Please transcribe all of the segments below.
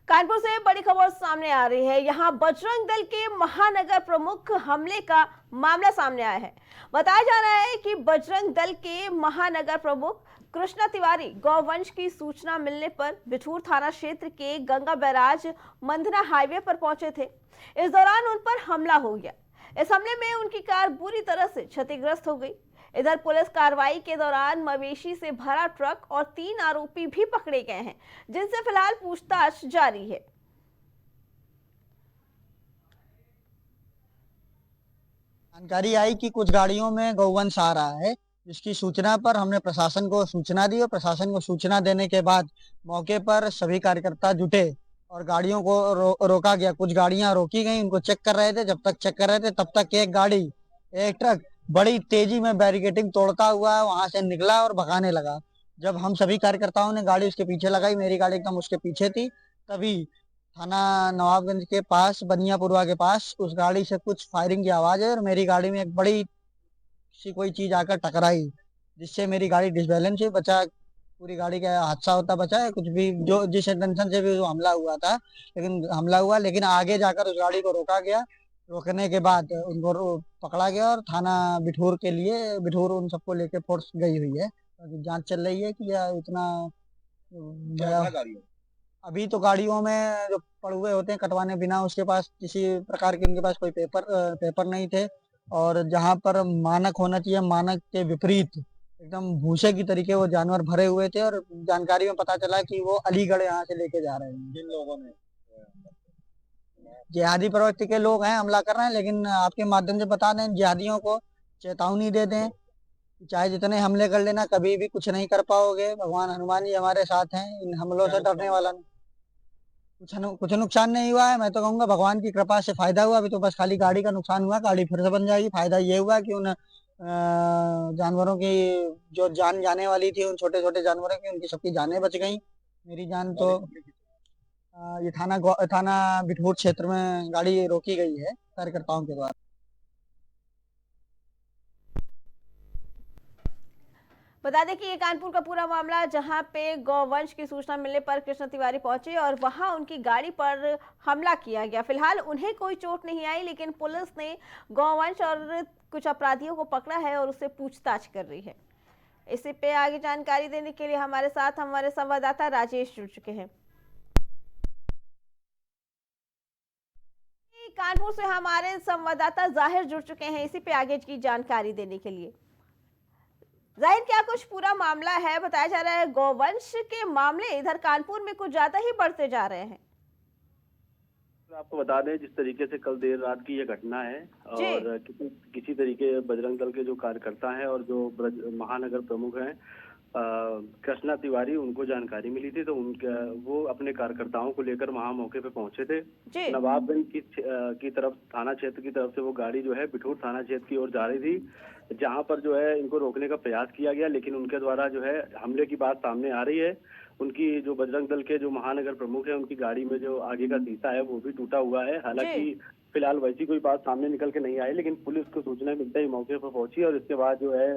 कानपुर से बड़ी खबर सामने आ रही है। यहां बजरंग दल के महानगर प्रमुख हमले का मामला सामने आया है। बताया जा रहा है कि बजरंग दल के महानगर प्रमुख कृष्णा तिवारी गौवंश की सूचना मिलने पर बिठूर थाना क्षेत्र के गंगा बैराज मंदना हाईवे पर पहुंचे थे। इस दौरान उन पर हमला हो गया। इस हमले में उनकी कार बुरी तरह से क्षतिग्रस्त हो गई। इधर पुलिस कार्रवाई के दौरान मवेशी से भरा ट्रक और 3 आरोपी भी पकड़े गए हैं, जिनसे फिलहाल पूछताछ जारी है। जानकारी आई कि कुछ गाड़ियों में गौवंश आ रहा है, जिसकी सूचना पर हमने प्रशासन को सूचना दी और प्रशासन को सूचना देने के बाद मौके पर सभी कार्यकर्ता जुटे और गाड़ियों को रोका गया। कुछ गाड़ियां रोकी गई, उनको चेक कर रहे थे। जब तक चेक कर रहे थे तब तक एक ट्रक बड़ी तेजी में बैरिकेडिंग तोड़ता हुआ वहां से निकला और भगाने लगा। जब हम सभी कार्यकर्ताओं ने गाड़ी उसके पीछे लगाई, मेरी गाड़ी एकदम उसके पीछे थी, तभी थाना नवाबगंज के पास बनियापुरवा के पास उस गाड़ी से कुछ फायरिंग की आवाज है और मेरी गाड़ी में एक बड़ी सी कोई चीज आकर टकराई, जिससे मेरी गाड़ी डिसबैलेंस हुई। बचा पूरी गाड़ी का हादसा होता बचा है। कुछ भी जो जिस इंटेंशन से भी वो हमला हुआ था, लेकिन आगे जाकर उस गाड़ी को रोका गया। रोकने के बाद उनको पकड़ा गया और थाना बिठूर उन सबको लेके फोर्स गई हुई है। अभी जांच चल रही है कि यह इतना क्या गाड़ी है। अभी तो गाड़ियों में जो पड़ुए होते हैं कटवाने, बिना उसके पास किसी प्रकार के उनके पास कोई पेपर नहीं थे। और जहां पर मानक होना चाहिए, मानक के विपरीत एकदम भूसे की तरीके वो जानवर भरे हुए थे। और जानकारी में पता चला कि वो अलीगढ़ यहाँ से लेके जा रहे हैं। जिन लोगों ने जिहादी प्रवृत्ति के लोग हैं, हमला कर रहे हैं, लेकिन आपके माध्यम से बता दें, जिहादियों को चेतावनी दे दें, चाहे जितने हमले कर लेना कभी भी कुछ नहीं कर पाओगे। भगवान हनुमान जी हमारे साथ हैं, इन हमलों से डरने वाला नहीं। कुछ नुकसान नहीं हुआ है। मैं तो कहूंगा भगवान की कृपा से फायदा हुआ। अभी तो बस खाली गाड़ी का नुकसान हुआ, गाड़ी फिर से बन जाएगी। फायदा ये हुआ कि उन जानवरों की जो जान जाने वाली थी, उन छोटे छोटे जानवरों की, उनकी सबकी जानें बच गई। मेरी जान तो ये थाना बिठूर क्षेत्र में गाड़ी रोकी गई है कार्यकर्ताओं के द्वारा। बता दें कि ये कानपुर का पूरा मामला, जहां पे गौवंश की सूचना मिलने पर कृष्ण तिवारी पहुंचे और वहां उनकी गाड़ी पर हमला किया गया। फिलहाल उन्हें कोई चोट नहीं आई, लेकिन पुलिस ने गौवंश और कुछ अपराधियों को पकड़ा है और उससे पूछताछ कर रही है। इसी पे आगे जानकारी देने के लिए हमारे साथ हमारे संवाददाता राजेश जुड़ चुके हैं। कानपुर से हमारे संवाददाता जाहिर जुड़ चुके हैं इसी पे आगे की जानकारी देने के लिए। जाहिर, क्या कुछ पूरा मामला है? बताया जा रहा है गौवंश के मामले इधर कानपुर में कुछ ज्यादा ही बढ़ते जा रहे हैं। आपको बता दें, जिस तरीके से कल देर रात की यह घटना है और किसी तरीके बजरंग दल के जो कार्यकर्ता हैं और जो महानगर प्रमुख हैं कृष्णा तिवारी, उनको जानकारी मिली थी, तो वो अपने कार्यकर्ताओं को लेकर वहां मौके पे पहुंचे थे। नवाबगंज की तरफ, थाना क्षेत्र की तरफ से वो गाड़ी जो है बिठूर थाना क्षेत्र की ओर जा रही थी, जहां पर जो है इनको रोकने का प्रयास किया गया, लेकिन उनके द्वारा जो है हमले की बात सामने आ रही है। उनकी जो बजरंग दल के जो महानगर प्रमुख है, उनकी गाड़ी में जो आगे का शीशा है वो भी टूटा हुआ है। हालांकि फिलहाल वैसी कोई बात सामने निकल के नहीं आई, लेकिन पुलिस को सूचना मिलते ही मौके पर पहुंची और इसके बाद जो है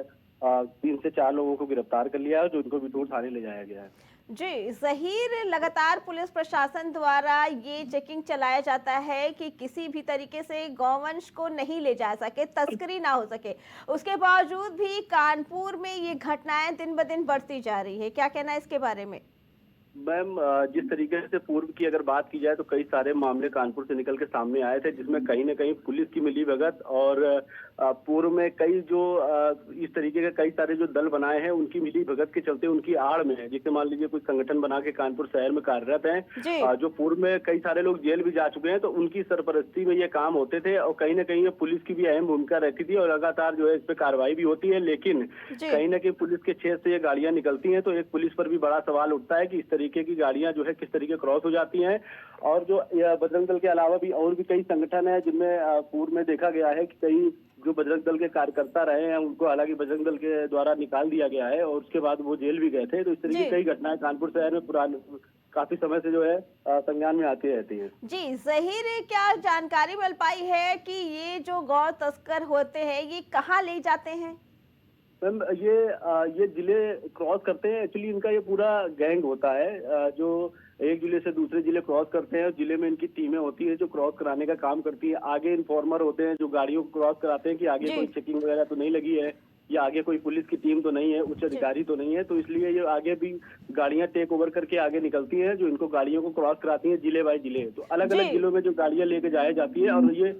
3 से 4 लोगों को गिरफ्तार कर लिया है, जो इनको बिठूर थाने ले जाया गया है। जी ज़हीर, लगातार पुलिस प्रशासन द्वारा ये चेकिंग चलाया जाता है कि किसी भी तरीके से गौवंश को नहीं ले जा सके, तस्करी ना हो सके। उसके बावजूद भी कानपुर में ये घटनाएं दिन ब दिन बढ़ती जा रही है। क्या कहना है इसके बारे में? मैम, जिस तरीके से पूर्व की अगर बात की जाए तो कई सारे मामले कानपुर से निकल के सामने आए थे, जिसमें कहीं न कहीं पुलिस की मिलीभगत और पूर्व में कई जो इस तरीके के कई सारे जो दल बनाए हैं, उनकी मिलीभगत के चलते उनकी आड़ में है। जैसे मान लीजिए कुछ संगठन बना के कानपुर शहर में कार्यरत हैं, जो पूर्व में कई सारे लोग जेल भी जा चुके हैं, तो उनकी सरपरस्ती में ये काम होते थे और कहीं न कहीं पुलिस की भी अहम भूमिका रहती थी और लगातार जो है इस पर कार्रवाई भी होती है। लेकिन कहीं न कहीं पुलिस के क्षेत्र से ये गाड़ियां निकलती हैं, तो एक पुलिस पर भी बड़ा सवाल उठता है कि इस तरीके की गाड़ियां जो है किस तरीके क्रॉस हो जाती हैं। और जो बजरंग दल के अलावा भी और भी कई संगठन है, जिनमें पूर्व में देखा गया है कि कई जो बजरंग दल के कार्यकर्ता रहे हैं, उनको हालांकि बजरंग दल के द्वारा निकाल दिया गया है और उसके बाद वो जेल भी गए थे। तो इस तरीके की कई घटनाएं कानपुर शहर में पुराने काफी समय से जो है संज्ञान में आती रहती है। जी ज़हीर, क्या जानकारी मिल पाई है कि ये जो गौ तस्कर होते हैं ये कहाँ ले जाते हैं? मैम ये जिले क्रॉस करते हैं। एक्चुअली इनका ये पूरा गैंग होता है जो एक जिले से दूसरे जिले क्रॉस करते हैं और जिले में इनकी टीमें होती है जो क्रॉस कराने का काम करती है। आगे इन्फॉर्मर होते हैं जो गाड़ियों को क्रॉस कराते हैं कि आगे जी। कोई चेकिंग वगैरह तो नहीं लगी है या आगे कोई पुलिस की टीम तो नहीं है, उच्च अधिकारी तो नहीं है, तो इसलिए ये आगे भी गाड़ियां टेक ओवर करके आगे निकलती हैं जो इनको गाड़ियों को क्रॉस कराती हैं जिले बाय जिले। तो अलग अलग जी। जिलों में जो गाड़ियां लेके जाया जाती है और ये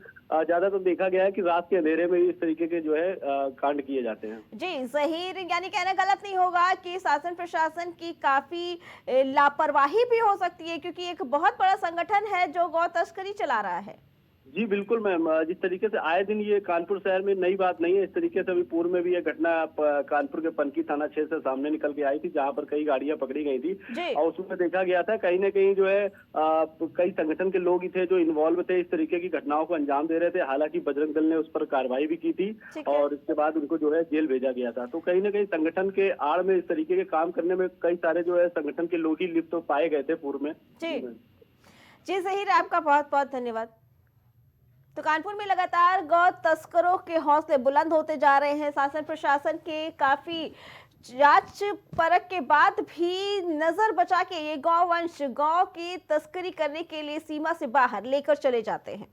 ज्यादा तो देखा गया है कि रात के अंधेरे में इस तरीके के जो है कांड किए जाते हैं। जी ज़हीर, यानी कहना गलत नहीं होगा कि शासन प्रशासन की काफी लापरवाही भी हो सकती है, क्योंकि एक बहुत बड़ा संगठन है जो गौ तस्करी चला रहा है। जी बिल्कुल मैम, जिस तरीके से आए दिन ये कानपुर शहर में नई बात नहीं है। इस तरीके से अभी पूर्व में भी ये घटना कानपुर के पनकी थाना क्षेत्र से सामने निकल के आई थी जहां पर कई गाड़ियां पकड़ी गई थी जी। और उसमें देखा गया था कहीं ना कहीं जो है कई संगठन के लोग ही थे जो इन्वॉल्व थे, इस तरीके की घटनाओं को अंजाम दे रहे थे। हालांकि बजरंग दल ने उस पर कार्रवाई भी की थी ठीक है। और इसके बाद उनको जो है जेल भेजा गया था। तो कहीं ना कहीं संगठन के आड़ में इस तरीके के काम करने में कई सारे जो है संगठन के लोग ही लिप्त तो पाए गए थे पूर्व में। जी ज़हीर, आपका बहुत बहुत धन्यवाद। तो कानपुर में लगातार गौ तस्करों के हौसले बुलंद होते जा रहे हैं। शासन प्रशासन के काफी जांच परख के बाद भी नजर बचा के ये गौवंश गौ की तस्करी करने के लिए सीमा से बाहर लेकर चले जाते हैं।